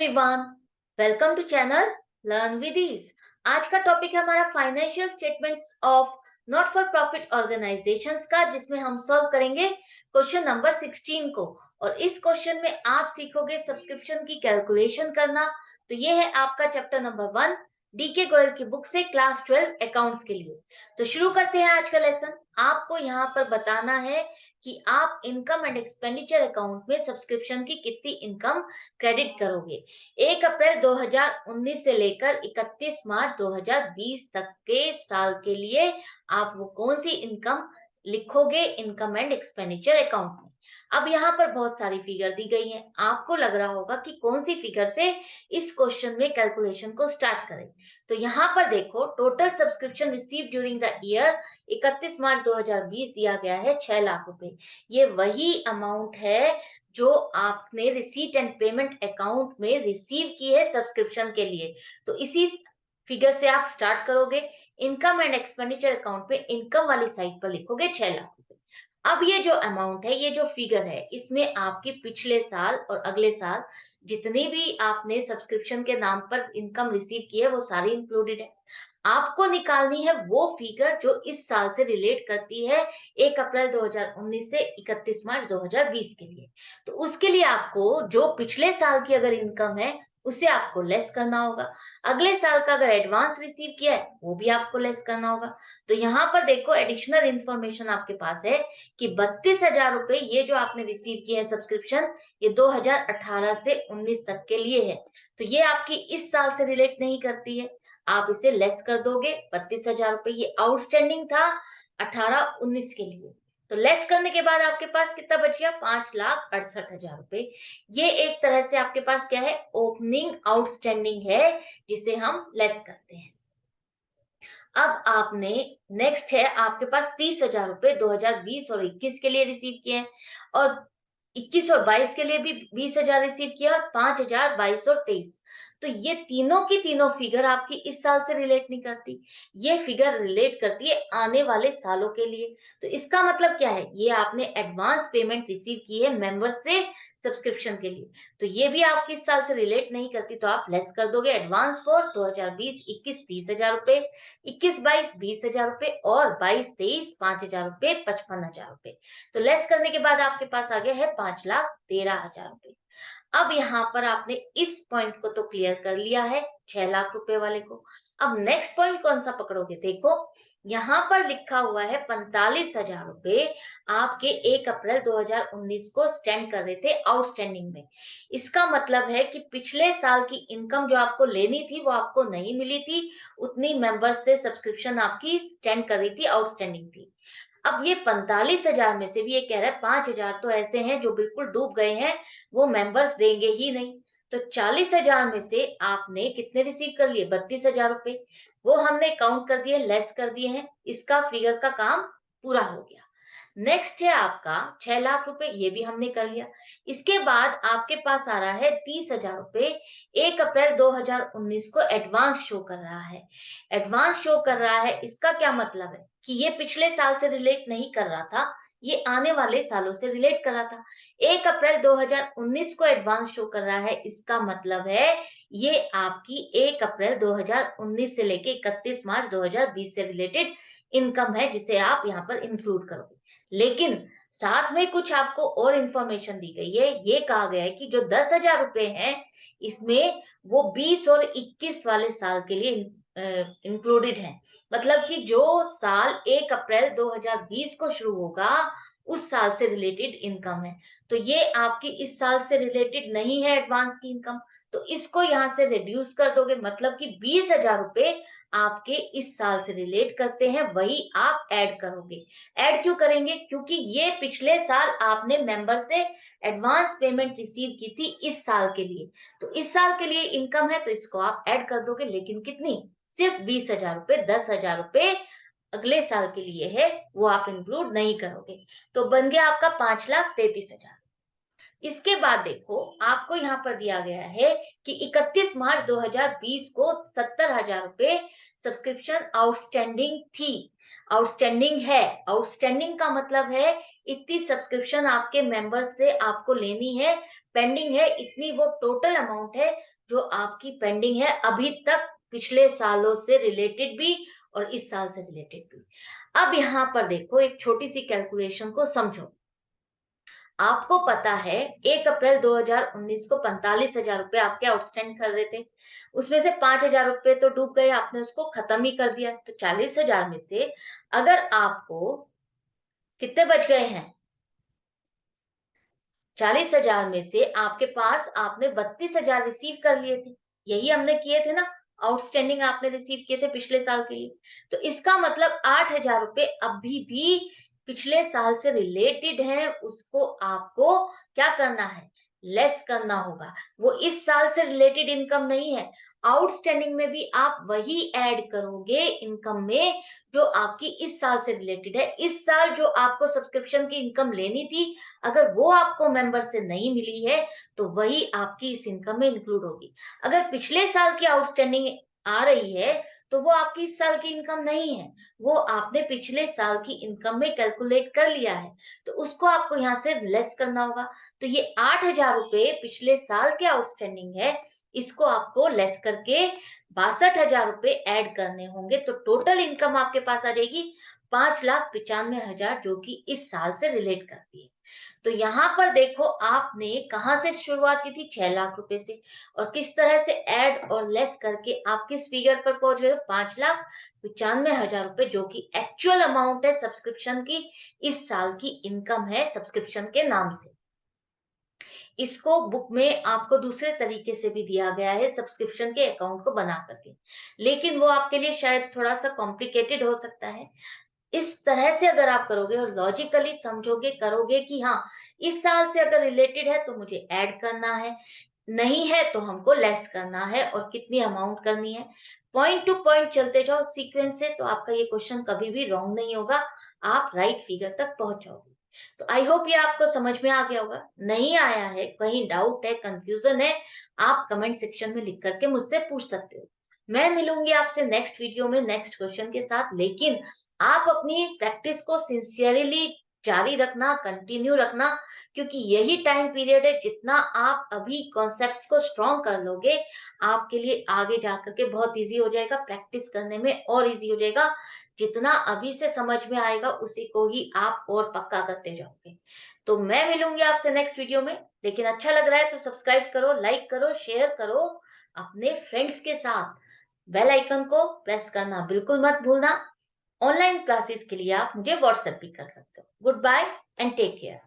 Everyone, welcome to channel learn with ease. आज का topic है हमारा financial statements of not for profit organisations का, जिसमें हम सॉल्व करेंगे क्वेश्चन नंबर 16 को। और इस क्वेश्चन में आप सीखोगे सब्सक्रिप्शन की कैलकुलेशन करना। तो ये है आपका चैप्टर नंबर 1 डीके गोयल की बुक से, क्लास 12 अकाउंट्स के लिए। तो शुरू करते हैं आज का लेसन। आपको यहाँ पर बताना है कि आप इनकम एंड एक्सपेंडिचर अकाउंट में सब्सक्रिप्शन की कितनी इनकम क्रेडिट करोगे। 1 अप्रैल 2019 से लेकर 31 मार्च 2020 तक के साल के लिए आप वो कौन सी इनकम लिखोगे इनकम एंड एक्सपेंडिचर अकाउंट में। अब यहाँ पर बहुत सारी फिगर दी गई हैं, आपको लग रहा होगा कि कौन सी फिगर से इस क्वेश्चन में कैलकुलेशन को स्टार्ट करें। तो यहाँ पर देखो, total subscription receive during the year 31 मार्च 2020 दिया गया है 6 लाख रुपए। ये वही अमाउंट है जो आपने रिसीट एंड पेमेंट अकाउंट में रिसीव की है सब्सक्रिप्शन के लिए। तो इसी फिगर से आप स्टार्ट करोगे। इनकम एंड एक्सपेंडिचर अकाउंट पे इनकम वाली साइड पर लिखोगे 6 लाख रुपए। अब ये जो अमाउंट है, ये जो फिगर है, इसमें आपके पिछले साल और अगले साल जितनी भी आपने सब्सक्रिप्शन के नाम पर इनकम रिसीव की है वो सारी इंक्लूडेड है। आपको निकालनी है वो फिगर जो इस साल से रिलेट करती है 1 अप्रैल 2019 से 31 मार्च 2020 के लिए। तो उसके लिए आपको जो पिछले साल की अगर इनकम है उसे आपको लेस करना होगा। अगले साल का अगर एडवांस रिसीव किया है वो भी आपको लेस करना होगा। तो यहाँ पर देखो, एडिशनल इंफॉर्मेशन आपके पास है कि 32,000 रुपए ये जो आपने रिसीव किए हैं सब्सक्रिप्शन, ये 2018 से 19 तक के लिए है। तो ये आपकी इस साल से रिलेट नहीं करती है, आप इसे लेस कर दोगे। 32,000 रुपए ये आउटस्टैंडिंग था 18-19 के लिए। तो लेस करने के बाद आपके पास कितना बच गया? 5,68,000 रुपए। ये एक तरह से आपके पास क्या है? ओपनिंग आउटस्टैंडिंग है, जिसे हम लेस करते हैं। अब आपने नेक्स्ट है, आपके पास 30,000 रुपए 2020 और 21 के लिए रिसीव किए हैं, और 21 और 22 के लिए भी 20,000 रिसीव किया, और 5,000 22 और 23। तो ये तीनों की तीनों फिगर आपकी इस साल से रिलेट नहीं करती, ये फिगर रिलेट करती है आने वाले सालों के लिए। तो इसका मतलब क्या है? ये आपने एडवांस पेमेंट रिसीव की है मेंबर से सब्सक्रिप्शन के लिए, तो ये भी आपकी इस साल से रिलेट नहीं करती। तो आप लेस कर दोगे एडवांस फॉर 2020-21 30,000 रुपए, 21-22 20,000 रुपए, और 22-23 5,000 रुपए 55,000 रुपए। तो लेस करने के बाद आपके पास आ गया है 5,13,000 रुपए। अब यहाँ पर आपने इस पॉइंट को तो क्लियर कर लिया है, 6 लाख रुपए वाले को। अब नेक्स्ट पॉइंट कौन सा पकड़ोगे? देखो, यहाँ पर लिखा हुआ है 45,000 रुपए आपके 1 अप्रैल 2019 को स्टैंड कर रहे थे आउटस्टैंडिंग में। इसका मतलब है कि पिछले साल की इनकम जो आपको लेनी थी वो आपको नहीं मिली थी, उतनी मेंबर्स से सब्सक्रिप्शन आपकी स्टैंड कर रही थी, आउटस्टैंडिंग थी। अब ये 45,000 में से भी ये कह रहा है 5,000 तो ऐसे हैं जो बिल्कुल डूब गए हैं, वो मेंबर्स देंगे ही नहीं। तो 40,000 में से आपने कितने रिसीव कर लिए? 32,000 रुपए। वो हमने काउंट कर दिए, लेस कर दिए हैं, इसका फिगर का काम पूरा हो गया। नेक्स्ट है आपका 6 लाख रुपए, ये भी हमने कर लिया। इसके बाद आपके पास आ रहा है 30,000 रुपए, 1 अप्रैल 2019 को एडवांस शो कर रहा है। एडवांस शो कर रहा है, इसका क्या मतलब है कि ये पिछले साल से रिलेट नहीं कर रहा था, ये आने वाले सालों से रिलेट कर रहा था। 1 अप्रैल 2019 को एडवांस शो कर रहा है, इसका मतलब है ये आपकी 1 अप्रैल 2019 से लेके 31 मार्च 2020 से रिलेटेड इनकम है, जिसे आप यहाँ पर इंक्लूड करोगे। लेकिन साथ में कुछ आपको और इंफॉर्मेशन दी गई है। ये कहा गया है कि जो 10,000 रुपए हैं, इसमें वो 20 और 21 वाले साल के लिए इंक्लूडेड है। मतलब कि जो साल 1 अप्रैल 2020 को शुरू होगा, उस साल से रिलेटेड इनकम है। तो ये आपकी इस साल से रिलेटेड नहीं है एडवांस की इनकम। तो इसको यहाँ से रिड्यूस कर दोगे, मतलब कि 20,000 रुपए आपके इस साल से रिलेट करते हैं, वही आप ऐड करोगे। ऐड क्यों करेंगे? क्योंकि ये पिछले साल आपने मेंबर से एडवांस पेमेंट रिसीव की थी इस साल के लिए। तो इस साल के लिए इनकम है, तो इसको आप ऐड कर दोगे, लेकिन कितनी? सिर्फ 20,000 रुपए। 10,000 रुपए अगले साल के लिए है, वो आप इंक्लूड नहीं करोगे। तो बन गया आपका 5,33,000। इसके बाद देखो आपको यहाँ पर दिया गया है कि 31 मार्च 2020 को 70,000 रुपए सब्सक्रिप्शन आउटस्टैंडिंग थी, आउटस्टैंडिंग है। आउटस्टैंडिंग का मतलब है इतनी सब्सक्रिप्शन आपके मेंबर्स से आपको लेनी है, पेंडिंग है, इतनी वो टोटल अमाउंट है जो आपकी पेंडिंग है अभी तक, पिछले सालों से रिलेटेड भी और इस साल से रिलेटेड भी। अब यहाँ पर देखो एक छोटी सी कैलकुलेशन को समझो। आपको पता है 1 अप्रैल 2019 को 45,000 रुपए आपके आउटस्टैंड कर रहे थे। उसमें से 5,000 रुपए तो डूब गए, आपने उसको खत्म ही कर दिया। तो 40,000 में से अगर आपको कितने बच गए हैं? 40,000 में से आपके पास आपने 32,000 रिसीव कर लिए थे। यही हमने किए थे ना, आउटस्टैंडिंग आपने रिसीव किए थे पिछले साल के लिए। तो इसका मतलब 8,000 रुपए अभी भी पिछले साल से रिलेटेड हैं, उसको आपको क्या करना है? लेस करना होगा। वो इस साल से रिलेटेड इनकम नहीं है। आउटस्टैंडिंग में भी आप वही ऐड करोगे इनकम में जो आपकी इस साल से रिलेटेड है। इस साल जो आपको सब्सक्रिप्शन की इनकम लेनी थी, अगर वो आपको मेंबर से नहीं मिली है, तो वही आपकी इस इनकम में इंक्लूड होगी। अगर पिछले साल की आउटस्टैंडिंग आ रही है, तो वो आपकी इस साल की इनकम नहीं है, वो आपने पिछले साल की इनकम में कैलकुलेट कर लिया है, तो उसको आपको यहाँ से लेस करना होगा। तो ये 8,000 रुपए पिछले साल के आउटस्टैंडिंग है, इसको आपको लेस करके 62,000 रुपए ऐड करने होंगे, तो टोटल इनकम आपके पास आ जाएगी 5,95,000, जो कि इस साल से रिलेट करती है। तो यहाँ पर देखो आपने कहाँ से शुरुआत की थी? 6 लाख रुपए से, और किस तरह से ऐड और लेस करके आप किस फिगर पर पहुंच गए हो? 5,95,000 रुपए, जो कि एक्चुअल अमाउंट है सब्सक्रिप्शन की, इस साल की इनकम है सब्सक्रिप्शन के नाम से। इसको बुक में आपको दूसरे तरीके से भी दिया गया है सब्सक्रिप्शन के अकाउंट को बना करके, लेकिन वो आपके लिए शायद थोड़ा सा कॉम्प्लिकेटेड हो सकता है। इस तरह से अगर आप करोगे और लॉजिकली समझोगे, करोगे कि हाँ, इस साल से अगर रिलेटेड है तो मुझे ऐड करना है, नहीं है तो हमको लेस करना है, और कितनी अमाउंट करनी है, पॉइंट टू पॉइंट चलते जाओ सीक्वेंस से, तो आपका ये क्वेश्चन कभी भी रॉन्ग नहीं होगा, आप राइट फिगर तक पहुंच जाओगे। तो आई होप ये आपको समझ में आ गया होगा। नहीं आया है, कहीं डाउट है, कंफ्यूजन है, आप कमेंट सेक्शन में लिख करके मुझसे पूछ सकते हो। मैं मिलूंगी आपसे नेक्स्ट वीडियो में नेक्स्ट क्वेश्चन के साथ, लेकिन आप अपनी प्रैक्टिस को सिंसियरली जारी रखना, कंटिन्यू रखना, क्योंकि यही टाइम पीरियड है, जितना आप अभी कॉन्सेप्ट्स को स्ट्रॉन्ग कर लोगे, आपके लिए आगे जाकर के बहुत इजी हो जाएगा, प्रैक्टिस करने में और इजी हो जाएगा। जितना अभी से समझ में आएगा उसी को ही आप और पक्का करते जाओगे। तो मैं मिलूंगी आपसे नेक्स्ट वीडियो में, लेकिन अच्छा लग रहा है तो सब्सक्राइब करो, लाइक करो, शेयर करो अपने फ्रेंड्स के साथ। बेल आइकन को प्रेस करना बिल्कुल मत भूलना। ऑनलाइन क्लासेस के लिए आप मुझे व्हाट्सएप भी कर सकते हो। Good bye and take care.